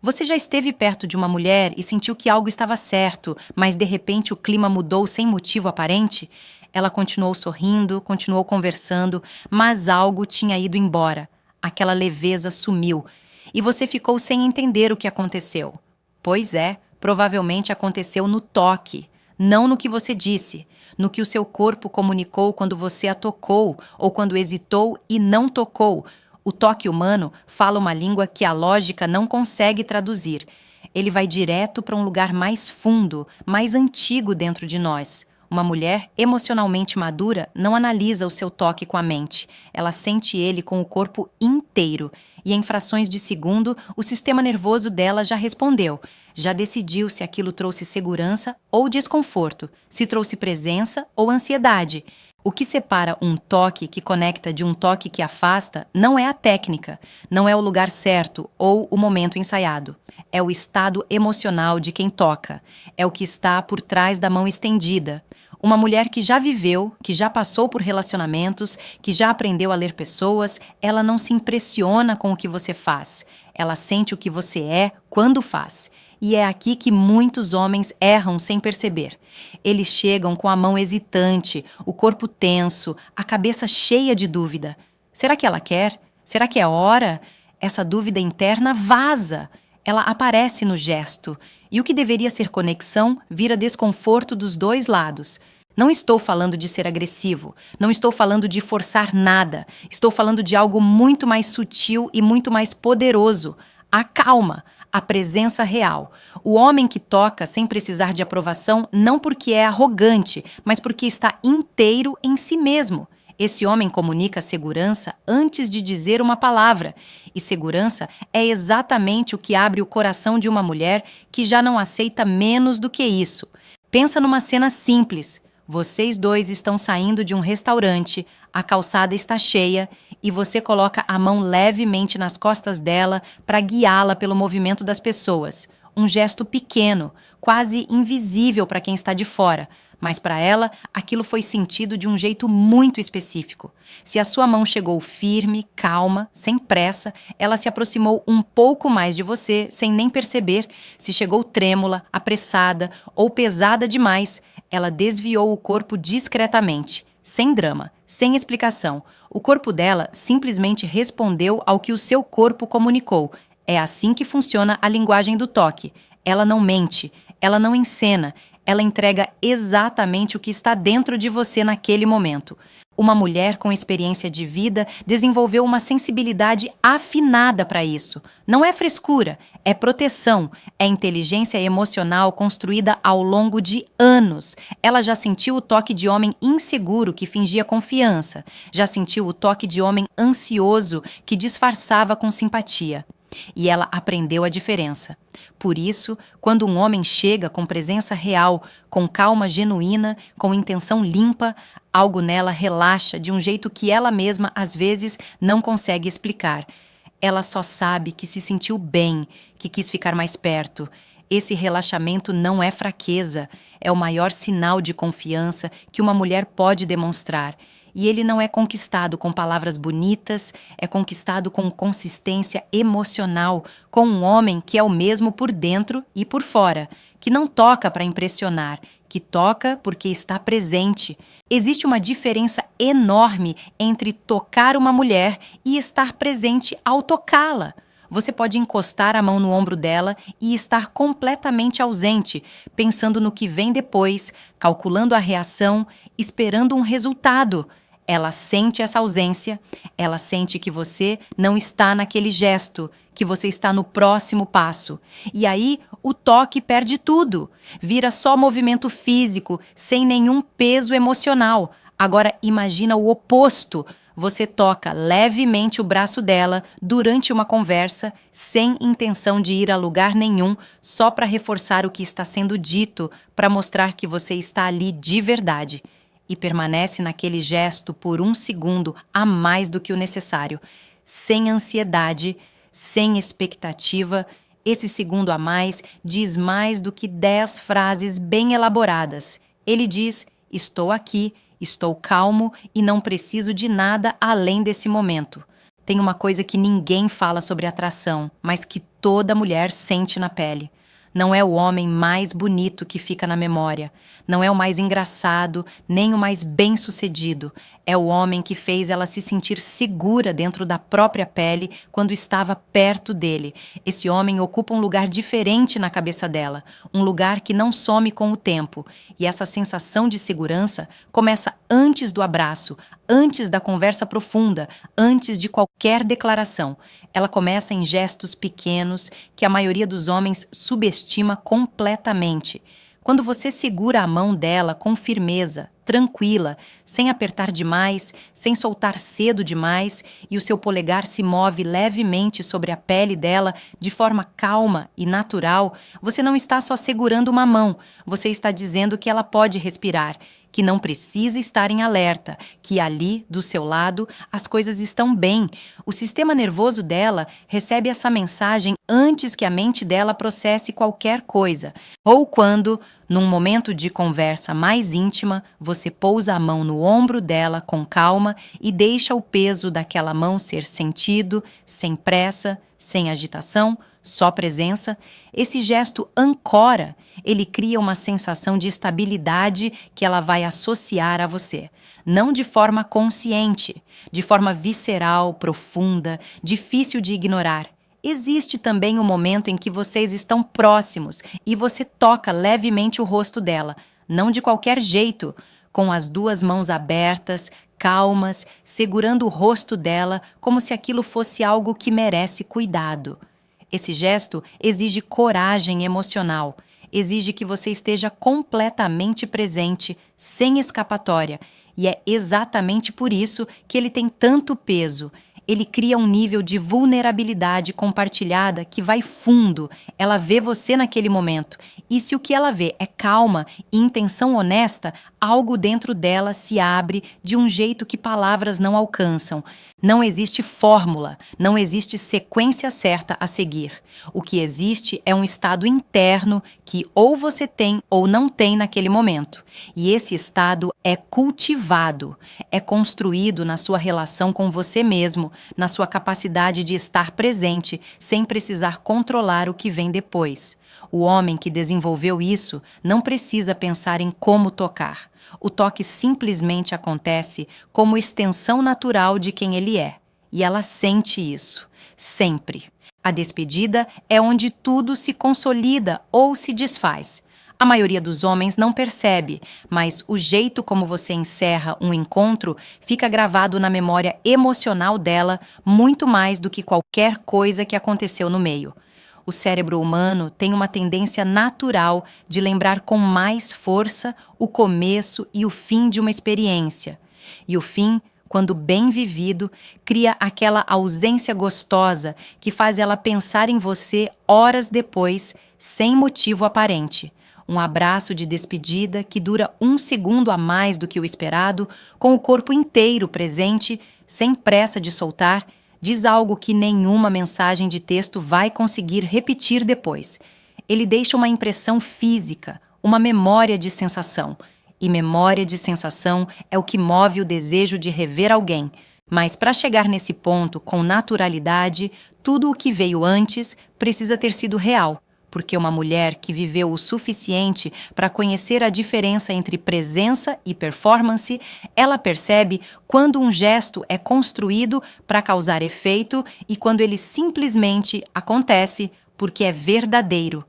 Você já esteve perto de uma mulher e sentiu que algo estava certo, mas de repente o clima mudou sem motivo aparente? Ela continuou sorrindo, continuou conversando, mas algo tinha ido embora. Aquela leveza sumiu. E você ficou sem entender o que aconteceu. Pois é, provavelmente aconteceu no toque, não no que você disse, no que o seu corpo comunicou quando você a tocou ou quando hesitou e não tocou. O toque humano fala uma língua que a lógica não consegue traduzir. Ele vai direto para um lugar mais fundo, mais antigo dentro de nós. Uma mulher emocionalmente madura não analisa o seu toque com a mente. Ela sente ele com o corpo inteiro. E em frações de segundo, o sistema nervoso dela já respondeu. Já decidiu se aquilo trouxe segurança ou desconforto, se trouxe presença ou ansiedade. O que separa um toque que conecta de um toque que afasta não é a técnica, não é o lugar certo ou o momento ensaiado. É o estado emocional de quem toca, é o que está por trás da mão estendida. Uma mulher que já viveu, que já passou por relacionamentos, que já aprendeu a ler pessoas, ela não se impressiona com o que você faz. Ela sente o que você é quando faz. E é aqui que muitos homens erram sem perceber. Eles chegam com a mão hesitante, o corpo tenso, a cabeça cheia de dúvida. Será que ela quer? Será que é hora? Essa dúvida interna vaza. Ela aparece no gesto. E o que deveria ser conexão vira desconforto dos dois lados. Não estou falando de ser agressivo, não estou falando de forçar nada. Estou falando de algo muito mais sutil e muito mais poderoso. A calma. A presença real. O homem que toca sem precisar de aprovação não porque é arrogante, mas porque está inteiro em si mesmo. Esse homem comunica segurança antes de dizer uma palavra. E segurança é exatamente o que abre o coração de uma mulher que já não aceita menos do que isso. Pensa numa cena simples. Vocês dois estão saindo de um restaurante, a calçada está cheia e você coloca a mão levemente nas costas dela para guiá-la pelo movimento das pessoas. Um gesto pequeno, quase invisível para quem está de fora, mas para ela aquilo foi sentido de um jeito muito específico. Se a sua mão chegou firme, calma, sem pressa, ela se aproximou um pouco mais de você sem nem perceber. Se chegou trêmula, apressada ou pesada demais, ela desviou o corpo discretamente, sem drama, sem explicação. O corpo dela simplesmente respondeu ao que o seu corpo comunicou. É assim que funciona a linguagem do toque. Ela não mente, ela não encena, ela entrega exatamente o que está dentro de você naquele momento. Uma mulher com experiência de vida desenvolveu uma sensibilidade afinada para isso. Não é frescura, é proteção, é inteligência emocional construída ao longo de anos. Ela já sentiu o toque de homem inseguro que fingia confiança, já sentiu o toque de homem ansioso que disfarçava com simpatia. E ela aprendeu a diferença. Por isso, quando um homem chega com presença real, com calma genuína, com intenção limpa, algo nela relaxa de um jeito que ela mesma, às vezes, não consegue explicar. Ela só sabe que se sentiu bem, que quis ficar mais perto. Esse relaxamento não é fraqueza, é o maior sinal de confiança que uma mulher pode demonstrar. E ele não é conquistado com palavras bonitas, é conquistado com consistência emocional, com um homem que é o mesmo por dentro e por fora, que não toca para impressionar, que toca porque está presente. Existe uma diferença enorme entre tocar uma mulher e estar presente ao tocá-la. Você pode encostar a mão no ombro dela e estar completamente ausente, pensando no que vem depois, calculando a reação, esperando um resultado. Ela sente essa ausência, ela sente que você não está naquele gesto, que você está no próximo passo. E aí, o toque perde tudo. Vira só movimento físico, sem nenhum peso emocional. Agora, imagina o oposto. Você toca levemente o braço dela durante uma conversa, sem intenção de ir a lugar nenhum, só para reforçar o que está sendo dito, para mostrar que você está ali de verdade. E permanece naquele gesto por um segundo a mais do que o necessário, sem ansiedade, sem expectativa. Esse segundo a mais diz mais do que 10 frases bem elaboradas. Ele diz: estou aqui, estou calmo e não preciso de nada além desse momento. Tem uma coisa que ninguém fala sobre atração, mas que toda mulher sente na pele. Não é o homem mais bonito que fica na memória. Não é o mais engraçado, nem o mais bem-sucedido. É o homem que fez ela se sentir segura dentro da própria pele quando estava perto dele. Esse homem ocupa um lugar diferente na cabeça dela, um lugar que não some com o tempo. E essa sensação de segurança começa antes do abraço, antes da conversa profunda, antes de qualquer declaração. Ela começa em gestos pequenos que a maioria dos homens subestima completamente. Quando você segura a mão dela com firmeza, tranquila, sem apertar demais, sem soltar cedo demais, e o seu polegar se move levemente sobre a pele dela de forma calma e natural, você não está só segurando uma mão, você está dizendo que ela pode respirar, que não precisa estar em alerta, que ali, do seu lado, as coisas estão bem. O sistema nervoso dela recebe essa mensagem antes que a mente dela processe qualquer coisa. Ou quando, num momento de conversa mais íntima, você pousa a mão no ombro dela com calma e deixa o peso daquela mão ser sentido, sem pressa, sem agitação, só presença. Esse gesto ancora, ele cria uma sensação de estabilidade que ela vai associar a você. Não de forma consciente, de forma visceral, profunda, difícil de ignorar. Existe também o momento em que vocês estão próximos e você toca levemente o rosto dela, não de qualquer jeito, com as duas mãos abertas, calmas, segurando o rosto dela como se aquilo fosse algo que merece cuidado. Esse gesto exige coragem emocional, exige que você esteja completamente presente, sem escapatória, e é exatamente por isso que ele tem tanto peso. Ele cria um nível de vulnerabilidade compartilhada que vai fundo. Ela vê você naquele momento. E se o que ela vê é calma e intenção honesta, algo dentro dela se abre de um jeito que palavras não alcançam. Não existe fórmula, não existe sequência certa a seguir. O que existe é um estado interno que ou você tem ou não tem naquele momento. E esse estado é cultivado, é construído na sua relação com você mesmo, na sua capacidade de estar presente sem precisar controlar o que vem depois. O homem que desenvolveu isso não precisa pensar em como tocar. O toque simplesmente acontece como extensão natural de quem ele é. E ela sente isso, sempre. A despedida é onde tudo se consolida ou se desfaz. A maioria dos homens não percebe, mas o jeito como você encerra um encontro fica gravado na memória emocional dela muito mais do que qualquer coisa que aconteceu no meio. O cérebro humano tem uma tendência natural de lembrar com mais força o começo e o fim de uma experiência. E o fim, quando bem vivido, cria aquela ausência gostosa que faz ela pensar em você horas depois, sem motivo aparente. Um abraço de despedida que dura 1 segundo a mais do que o esperado, com o corpo inteiro presente, sem pressa de soltar, diz algo que nenhuma mensagem de texto vai conseguir repetir depois. Ele deixa uma impressão física, uma memória de sensação. E memória de sensação é o que move o desejo de rever alguém. Mas para chegar nesse ponto com naturalidade, tudo o que veio antes precisa ter sido real. Porque uma mulher que viveu o suficiente para conhecer a diferença entre presença e performance, ela percebe quando um gesto é construído para causar efeito e quando ele simplesmente acontece porque é verdadeiro.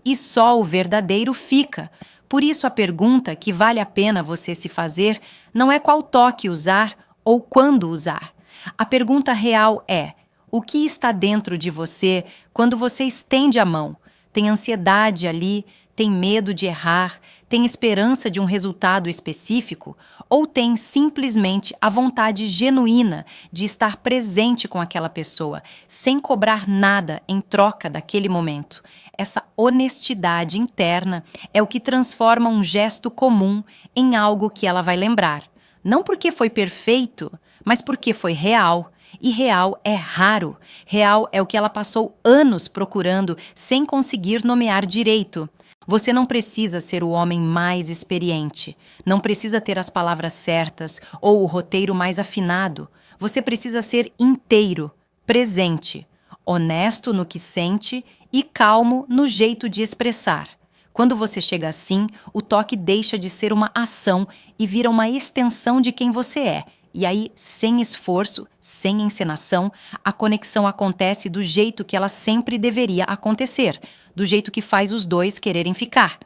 E só o verdadeiro fica. Por isso a pergunta que vale a pena você se fazer não é qual toque usar ou quando usar. A pergunta real é: o que está dentro de você quando você estende a mão? Tem ansiedade ali, tem medo de errar, tem esperança de um resultado específico ou tem simplesmente a vontade genuína de estar presente com aquela pessoa, sem cobrar nada em troca daquele momento? Essa honestidade interna é o que transforma um gesto comum em algo que ela vai lembrar. Não porque foi perfeito, mas porque foi real. E real é raro. Real é o que ela passou anos procurando sem conseguir nomear direito. Você não precisa ser o homem mais experiente. Não precisa ter as palavras certas ou o roteiro mais afinado. Você precisa ser inteiro, presente, honesto no que sente e calmo no jeito de expressar. Quando você chega assim, o toque deixa de ser uma ação e vira uma extensão de quem você é. E aí, sem esforço, sem encenação, a conexão acontece do jeito que ela sempre deveria acontecer, do jeito que faz os dois quererem ficar.